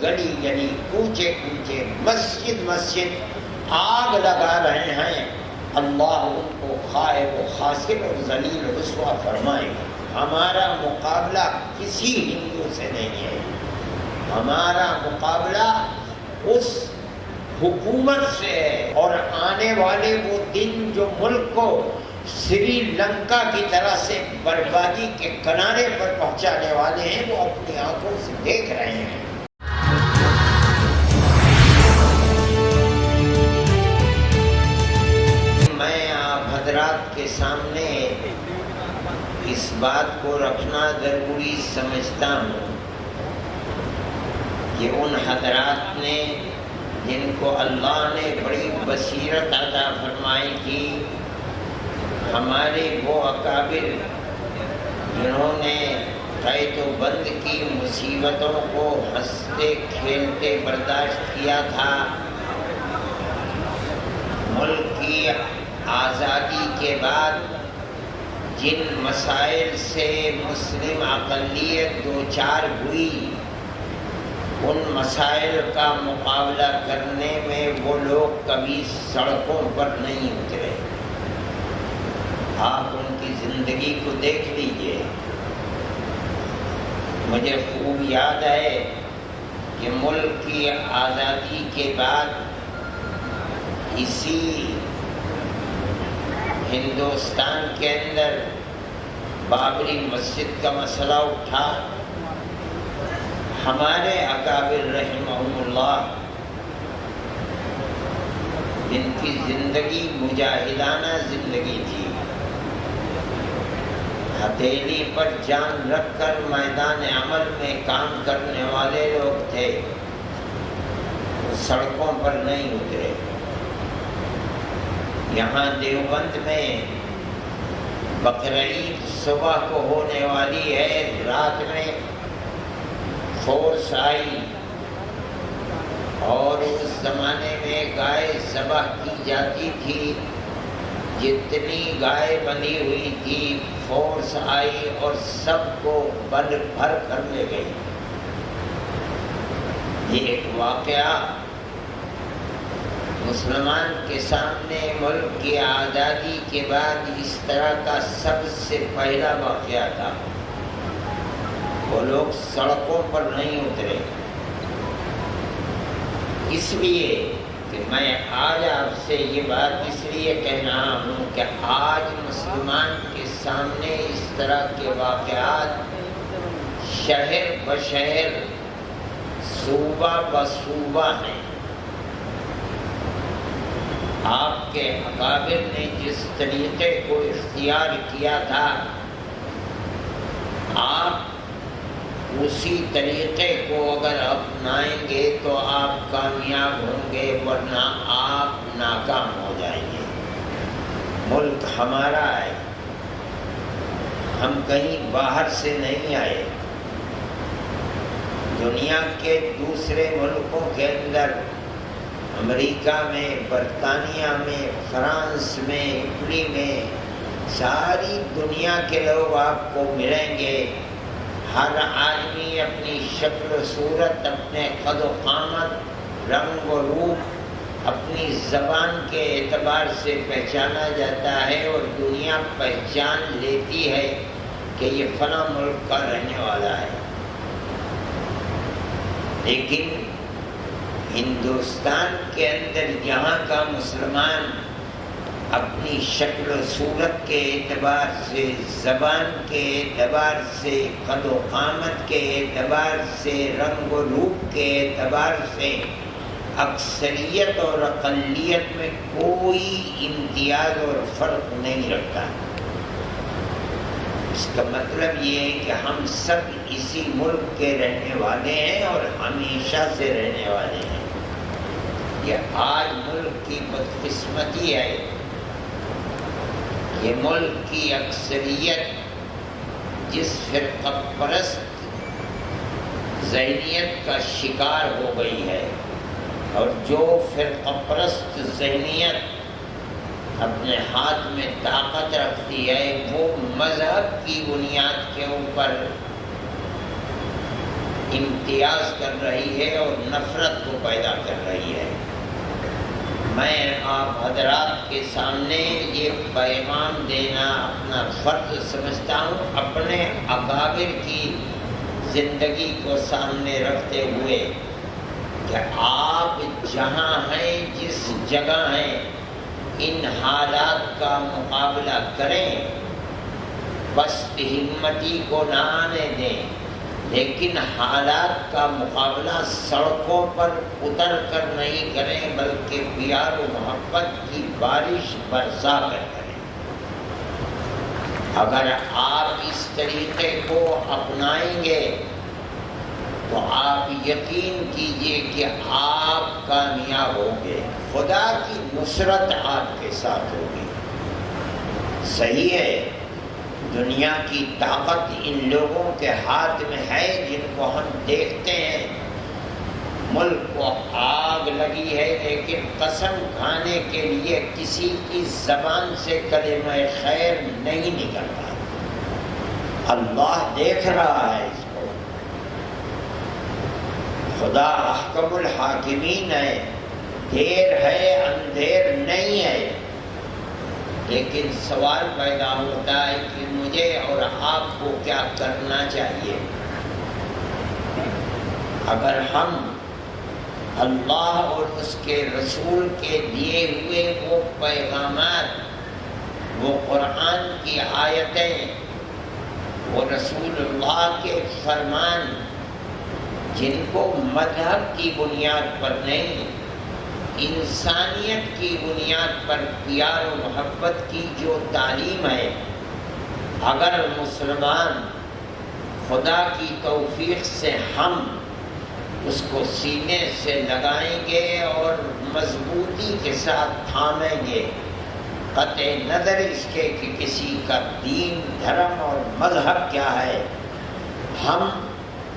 گلی گلی کوچے کوچے مسجد مسجد آگ لگا رہے ہیں، اللہ ان کو خائب و خاسر اور ذلیل و رسوا فرمائے گا۔ ہمارا مقابلہ کسی ہندو سے نہیں ہے، ہمارا مقابلہ اس حکومت سے ہے، اور آنے والے وہ دن جو ملک کو سری لنکا کی طرح سے بربادی کے کنارے پر پہنچانے والے ہیں، وہ اپنی آنکھوں سے دیکھ رہے ہیں۔ میں آپ حضرات کے سامنے اس بات کو رکھنا ضروری سمجھتا ہوں کہ ان حضرات نے جن کو اللہ نے بڑی بصیرت عطا فرمائی تھی، ہمارے وہ اکابر جنہوں نے قید و بند کی مصیبتوں کو ہنستے کھیلتے برداشت کیا تھا، ملک کی آزادی کے بعد جن مسائل سے مسلم اقلیت دوچار ہوئی، ان مسائل کا مقابلہ کرنے میں وہ لوگ کبھی سڑکوں پر نہیں اترے۔ آپ ان کی زندگی کو دیکھ لیجئے۔ مجھے خوب یاد ہے کہ ملک کی آزادی کے بعد اسی ہندوستان کے اندر بابری مسجد کا مسئلہ اٹھا، ہمارے اکابر رحمہم اللہ جن کی زندگی مجاہدانہ زندگی تھی، ہتھیلی پر جان رکھ کر میدان عمل میں کام کرنے والے لوگ تھے، وہ سڑکوں پر نہیں اترے۔ یہاں دیوبند میں بقرعید صبح کو ہونے والی ہے، رات میں فورس آئی اور اس زمانے میں گائے ذبح کی جاتی تھی، جتنی گائے بندھی ہوئی تھی فورس آئی اور سب کو بھر کر لے گئی۔ یہ ایک واقعہ مسلمان کے سامنے ملک کی آزادی کے بعد اس طرح کا سب سے پہلا واقعہ تھا۔ وہ لوگ سڑکوں پر نہیں اترے، اس لیے کہ میں آج آپ سے یہ بات اس لیے کہہ رہا ہوں کہ آج مسلمان کے سامنے اس طرح کے واقعات شہر بشہر صوبہ بصوبہ ہیں۔ آپ کے اکابر نے جس طریقے کو اختیار کیا تھا، آپ اسی طریقے کو اگر اپنائیں گے تو آپ کامیاب ہوں گے، ورنہ آپ ناکام ہو جائیں گے۔ ملک ہمارا ہے، ہم کہیں باہر سے نہیں آئے۔ دنیا کے دوسرے ملکوں کے اندر، امریکہ میں، برطانیہ میں، فرانس میں، اٹلی میں، ساری دنیا کے لوگ آپ کو ملیں گے۔ ہر آدمی اپنی شکل و صورت، اپنے قد و قامت، رنگ و روپ، اپنی زبان کے اعتبار سے پہچانا جاتا ہے، اور دنیا پہچان لیتی ہے کہ یہ فلاں ملک کا رہنے والا ہے۔ لیکن ہندوستان کے اندر یہاں کا مسلمان اپنی شکل و صورت کے اعتبار سے، زبان کے اعتبار سے، قد و قامت کے اعتبار سے، رنگ و روپ کے اعتبار سے اکثریت اور اقلیت میں کوئی امتیاز اور فرق نہیں رکھتا۔ اس کا مطلب یہ ہے کہ ہم سب اسی ملک کے رہنے والے ہیں اور ہمیشہ سے رہنے والے ہیں۔ یہ آج ملک کی بدقسمتی ہے، یہ ملک کی اکثریت جس فرقہ پرست ذہنیت کا شکار ہو گئی ہے، اور جو فرقہ پرست ذہنیت اپنے ہاتھ میں طاقت رکھتی ہے، وہ مذہب کی بنیاد کے اوپر امتیاز کر رہی ہے اور نفرت کو پیدا کر رہی ہے۔ میں آپ حضرات کے سامنے یہ پیغام دینا اپنا فرض سمجھتا ہوں، اپنے اکابر کی زندگی کو سامنے رکھتے ہوئے کہ آپ جہاں ہیں، جس جگہ ہیں، ان حالات کا مقابلہ کریں، پست ہمتی کو نہ آنے دیں، لیکن حالات کا مقابلہ سڑکوں پر اتر کر نہیں کریں بلکہ پیار و محبت کی بارش برسا کر کریں۔ اگر آپ اس طریقے کو اپنائیں گے تو آپ یقین کیجئے کہ آپ کامیاب ہوں گے، خدا کی نصرت آپ کے ساتھ ہوگی۔ صحیح ہے، دنیا کی طاقت ان لوگوں کے ہاتھ میں ہے جن کو ہم دیکھتے ہیں، ملک کو آگ لگی ہے، لیکن قسم کھانے کے لیے کسی کی زبان سے کلمہ خیر نہیں نکلتا۔ اللہ دیکھ رہا ہے اس کو، خدا احکم الحاکمین ہے، دیر ہے اندھیر نہیں ہے۔ لیکن سوال پیدا ہوتا ہے کہ مجھے اور آپ کو کیا کرنا چاہیے؟ اگر ہم اللہ اور اس کے رسول کے دیے ہوئے وہ پیغامات، وہ قرآن کی آیتیں، وہ رسول اللہ کے فرمان، جن کو مذہب کی بنیاد پر نہیں، انسانیت کی بنیاد پر پیار و محبت کی جو تعلیم ہے، اگر مسلمان خدا کی توفیق سے ہم اس کو سینے سے لگائیں گے اور مضبوطی کے ساتھ تھامیں گے، قطع نظر اس کے کہ کسی کا دین، دھرم اور مذہب کیا ہے، ہم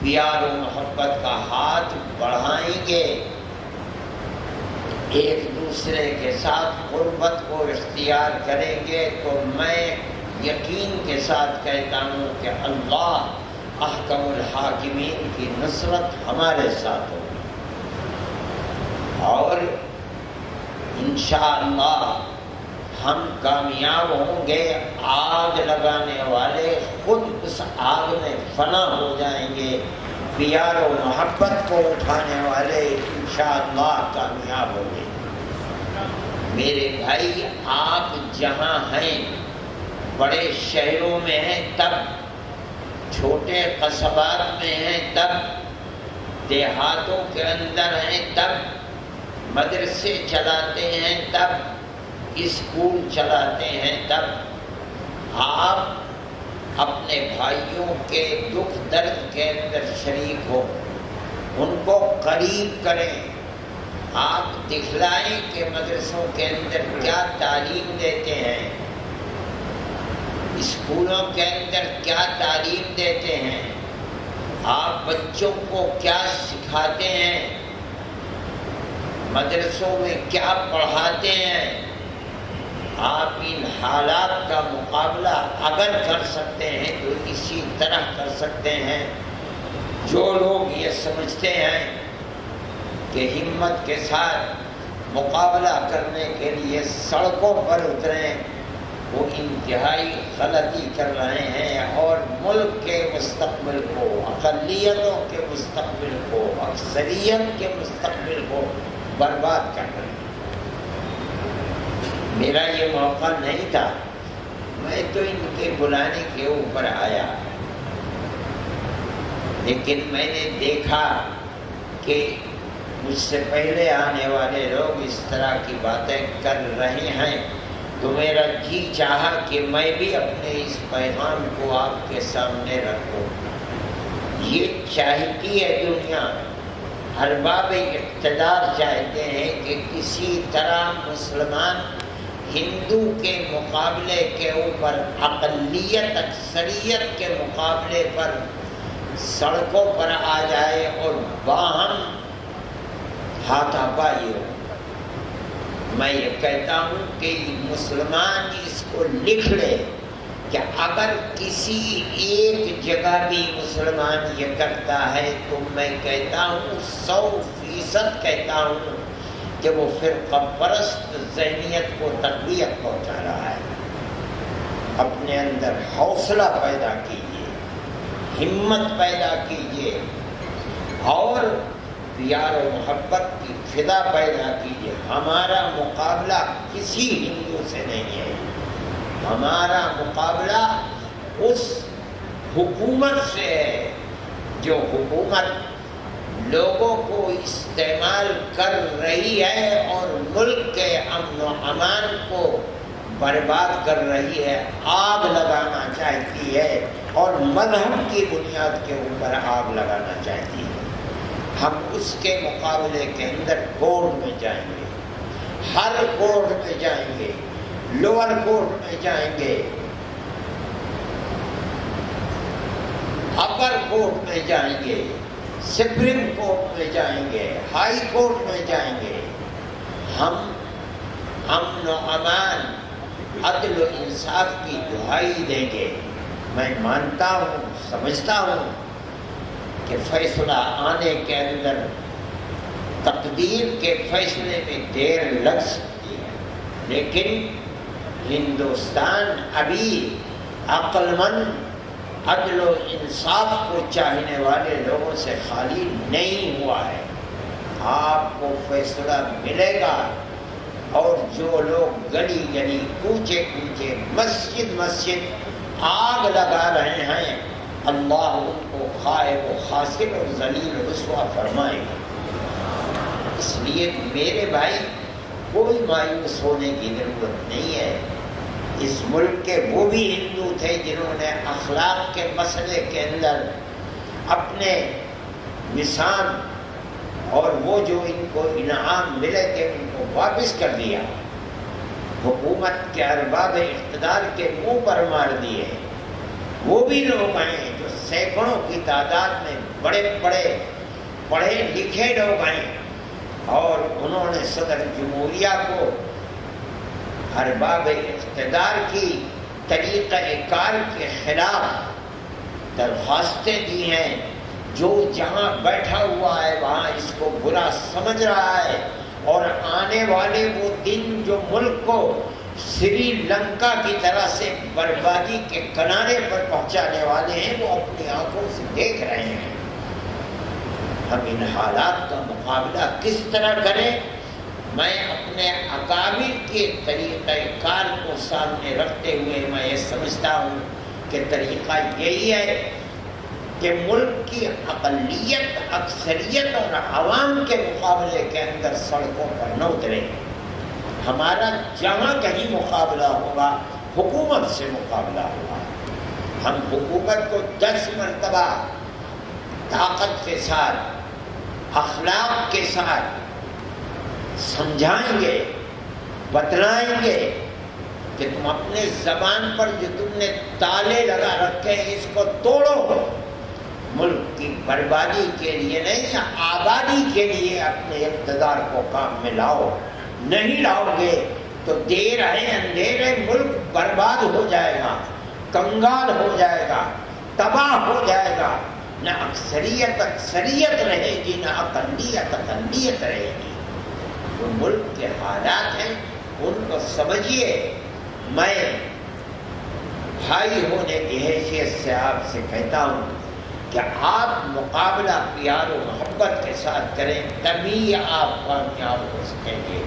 پیار و محبت کا ہاتھ بڑھائیں گے، ایک دوسرے کے ساتھ قربت کو اختیار کریں گے، تو میں یقین کے ساتھ کہتا ہوں کہ اللہ احکم الحاکمین کی نصرت ہمارے ساتھ ہوگی، اور انشاءاللہ ہم کامیاب ہوں گے۔ آگ لگانے والے خود اس آگ میں فنا ہو جائیں گے، پیار و محبت کو اٹھانے والے انشاءاللہ کامیاب ہوں گے۔ میرے بھائی، آپ جہاں ہیں، بڑے شہروں میں ہیں تب، چھوٹے قصبات میں ہیں تب، دیہاتوں کے اندر ہیں تب، مدرسے چلاتے ہیں تب، اسکول چلاتے ہیں تب، آپ اپنے بھائیوں کے دکھ درد کے اندر شریک ہو، ان کو قریب کریں، آپ دکھلائیں کہ مدرسوں کے اندر کیا تعلیم دیتے ہیں، اسکولوں کے اندر کیا تعلیم دیتے ہیں، آپ بچوں کو کیا سکھاتے ہیں، مدرسوں میں کیا پڑھاتے ہیں۔ آپ ان حالات کا مقابلہ اگر کر سکتے ہیں تو اسی طرح کر سکتے ہیں۔ جو لوگ یہ سمجھتے ہیں کہ ہمت کے ساتھ مقابلہ کرنے کے لیے سڑکوں پر اتریں، وہ انتہائی غلطی کر رہے ہیں اور ملک کے مستقبل کو، اقلیتوں کے مستقبل کو، اکثریت کے مستقبل کو برباد کر رہے ہیں۔ میرا یہ موقع نہیں تھا، میں تو ان کے بلانے کے اوپر آیا، لیکن میں نے دیکھا کہ مجھ سے پہلے آنے والے لوگ اس طرح کی باتیں کر رہے ہیں، تو میرا جی چاہا کہ میں بھی اپنے اس پیغام کو آپ کے سامنے رکھوں۔ یہ چاہتی ہے دنیا، ارباب اقتدار چاہتے ہیں کہ کسی طرح مسلمان ہندو کے مقابلے کے اوپر، اقلیت اکثریت کے مقابلے پر سڑکوں پر آ جائے اور باہم ہاتھا پائی ہو۔ میں یہ کہتا ہوں کہ مسلمان اس کو لکھ لے کہ اگر کسی ایک جگہ بھی مسلمان یہ کرتا ہے تو میں کہتا ہوں 100% کہتا ہوں کہ وہ فرقہ پرست ذہنیت کو تقویت پہنچا رہا ہے۔ اپنے اندر حوصلہ پیدا کیجیے، ہمت پیدا کیجیے اور پیار و محبت کی فضا پیدا کیجیے۔ ہمارا مقابلہ کسی ہندو سے نہیں ہے، ہمارا مقابلہ اس حکومت سے ہے جو حکومت لوگوں کو استعمال کر رہی ہے اور ملک کے امن و امان کو برباد کر رہی ہے، آگ لگانا چاہتی ہے اور مذہب کی بنیاد کے اوپر آگ لگانا چاہتی ہے۔ ہم اس کے مقابلے کے اندر کورٹ میں جائیں گے، ہر کورٹ میں جائیں گے، لوور کورٹ میں جائیں گے، اپر کورٹ میں جائیں گے، سپریم کورٹ میں جائیں گے، ہائی کورٹ میں جائیں گے۔ ہم امن و امان، عدل و انصاف کی دہائی دیں گے۔ میں مانتا ہوں، سمجھتا ہوں کہ فیصلہ آنے کے اندر تقدیر کے فیصلے میں دیر لگ سکتی ہے، لیکن ہندوستان ابھی عقل مند، عدل و انصاف کو چاہنے والے لوگوں سے خالی نہیں ہوا ہے۔ آپ کو فیصلہ ملے گا، اور جو لوگ گلی گلی، کوچے کوچے، مسجد مسجد آگ لگا رہے ہیں، اللہ ان کو خائب و خاسر اور ذلیل و رسوا فرمائے گا۔ اس لیے میرے بھائی کوئی مایوس ہونے کی ضرورت نہیں ہے۔ اس ملک کے وہ بھی ہندو تھے جنہوں نے اخلاق کے مسئلے کے اندر اپنے نشان اور وہ جو ان کو انعام ملے تھے ان کو واپس کر دیا، حکومت کے ارباب اقتدار کے منہ پر مار دیے۔ وہ بھی لوگ ہیں جو سینکڑوں کی تعداد میں بڑے بڑے پڑھے لکھے لوگ ہیں، اور انہوں نے صدر جمہوریہ کو ارباب اقتدار کی طریقہ کار کے خلاف درخواستیں دی ہیں۔ جو جہاں بیٹھا ہوا ہے وہاں اس کو برا سمجھ رہا ہے، اور آنے والے وہ دن جو ملک کو سری لنکا کی طرح سے بربادی کے کنارے پر پہنچانے والے ہیں، وہ اپنی آنکھوں سے دیکھ رہے ہیں۔ ہم ان حالات کا مقابلہ کس طرح کریں؟ میں اپنے اکابر کے طریقہ کار کو سامنے رکھتے ہوئے میں یہ سمجھتا ہوں کہ طریقہ یہی ہے کہ ملک کی اقلیت، اکثریت اور عوام کے مقابلے کے اندر سڑکوں پر نہ اترے۔ ہمارا جہاں کہیں مقابلہ ہوگا حکومت سے مقابلہ ہوگا۔ ہم حکومت کو 10 مرتبہ طاقت کے ساتھ، اخلاق کے ساتھ سمجھائیں گے، بتلائیں گے کہ تم اپنے زبان پر جو تم نے تالے لگا رکھے ہیں اس کو توڑو، ملک کی بربادی کے لیے نہیں، آبادی کے لیے اپنے اقتدار کو کام میں لاؤ۔ نہیں لاؤ گے تو دیر ہے اندھیر ہے، ملک برباد ہو جائے گا، کنگال ہو جائے گا، تباہ ہو جائے گا۔ نہ اکثریت اکثریت رہے گی، نہ اقلیت اقلیت رہے گی۔ وہ ملک کے حالات ہیں، ان کو سمجھیے۔ میں بھائی ہونے کی حیثیت سے آپ سے کہتا ہوں کہ آپ مقابلہ پیار و محبت کے ساتھ کریں، تبھی آپ کامیاب ہو سکیں گے۔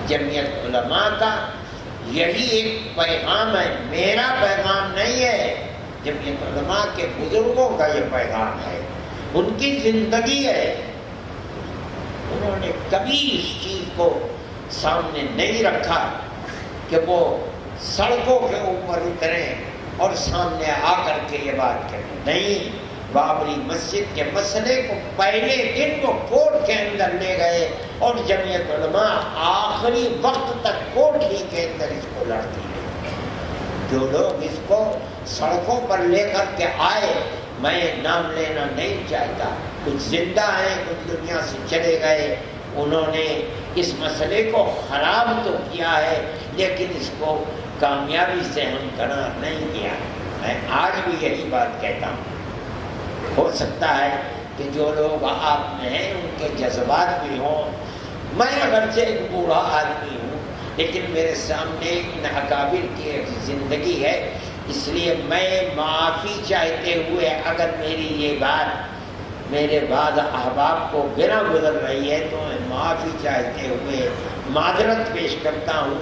جمعیت علماء کا یہی ایک پیغام ہے، میرا پیغام نہیں ہے، جمعیت علماء کے بزرگوں کا یہ پیغام ہے، ان کی زندگی ہے۔ انہوں نے کبھی اس چیز کو سامنے نہیں رکھا کہ وہ سڑکوں کے اوپر اتریں اور سامنے آ کر کے یہ بات کریں، نہیں۔ بابری مسجد کے مسئلے کو پہلے دن وہ کورٹ کے اندر لے گئے، اور جمعیت علماء آخری وقت تک کورٹ ہی کے اندر اس کو لڑتی رہی۔ جو لوگ اس کو سڑکوں پر لے کر کے آئے، میں نام لینا نہیں چاہتا، کچھ زندہ ہیں، کچھ دنیا سے چلے گئے، انہوں نے اس مسئلے کو خراب تو کیا ہے، لیکن اس کو کامیابی سے ہمکنار نہیں کیا۔ میں آج بھی یہی بات کہتا ہوں، ہو سکتا ہے کہ جو لوگ آپ میں ہیں ان کے جذبات بھی ہوں، میں اگرچہ ایک بوڑھا آدمی ہوں لیکن میرے سامنے ان اکابر کی ایک زندگی ہے، اس لیے میں معافی چاہتے ہوئے اگر میری یہ بات میرے بعض احباب کو گرا گزر رہی ہے تو میں معافی چاہتے ہوئے معذرت پیش کرتا ہوں،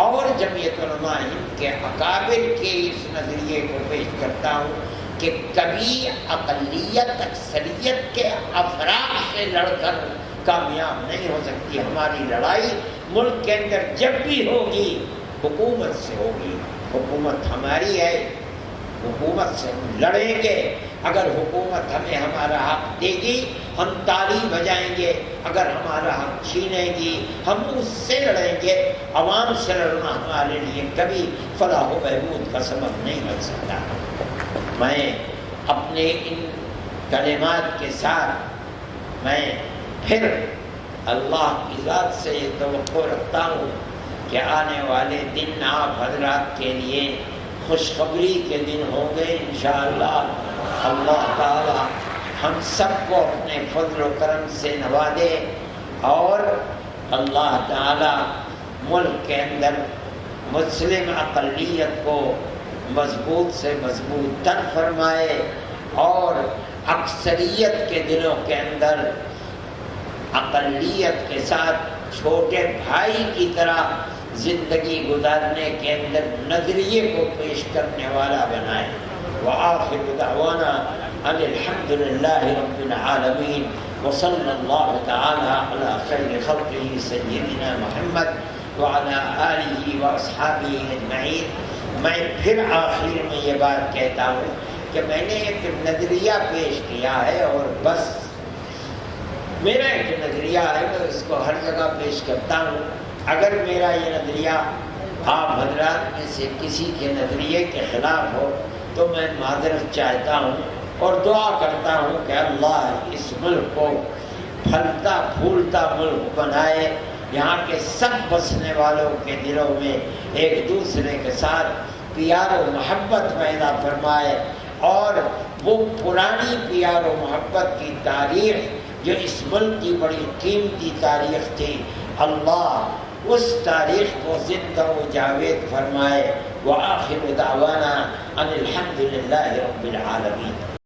اور جمعیت علماء ہند کے اکابر کے اس نظریے کو پیش کرتا ہوں کہ کبھی اقلیت اکثریت کے افراد سے لڑ کر کامیاب نہیں ہو سکتی۔ ہماری لڑائی ملک کے اندر جب بھی ہوگی حکومت سے ہوگی، حکومت ہماری ہے، حکومت سے ہم لڑیں گے۔ اگر حکومت ہمیں ہمارا حق دے گی ہم تالی بجائیں گے، اگر ہمارا حق چھینے گی ہم اس سے لڑیں گے۔ عوام سے لڑنا ہمارے لیے کبھی فلاح و بہبود کا سبب نہیں بن سکتا۔ میں اپنے ان کلمات کے ساتھ میں پھر اللہ کی ذات سے یہ توقع رکھتا ہوں کہ آنے والے دن آپ حضرات کے لیے خوشخبری کے دن ہوں گے انشاءاللہ۔ اللہ تعالی ہم سب کو اپنے فضل و کرم سے نوازے اور اللہ تعالی ملک کے اندر مسلم اقلیت کو مضبوط سے مضبوط تر فرمائے اور اکثریت کے دلوں کے اندر اقلیت کے ساتھ چھوٹے بھائی کی طرح زندگی گزارنے کے اندر نظریے کو پیش کرنے والا بنائے۔ وآخر دعوانا ان الحمد للہ رب العالمین وصلی اللہ تعالی علی خیر خلقہ سیدنا محمد وعلی آلہ واصحابہ اجمعین۔ میں پھر آخر میں یہ بات کہتا ہوں کہ میں نے ایک نظریہ پیش کیا ہے اور بس میرا ایک نظریہ ہے، میں اس کو ہر جگہ پیش کرتا ہوں۔ اگر میرا یہ نظریہ آپ حضرات میں سے کسی کے نظریے کے خلاف ہو تو میں معذرت چاہتا ہوں اور دعا کرتا ہوں کہ اللہ اس ملک کو پھلتا پھولتا ملک بنائے، یہاں کے سب بسنے والوں کے دلوں میں ایک دوسرے کے ساتھ پیار و محبت پیدا فرمائے، اور وہ پرانی پیار و محبت کی تاریخ جو اس ملک کی بڑی قیمتی تاریخ تھی، اللہ اس تاریخ کو زندہ و جاوید فرمائے۔ وآخر دعوانا ان الحمد للہ رب العالمین۔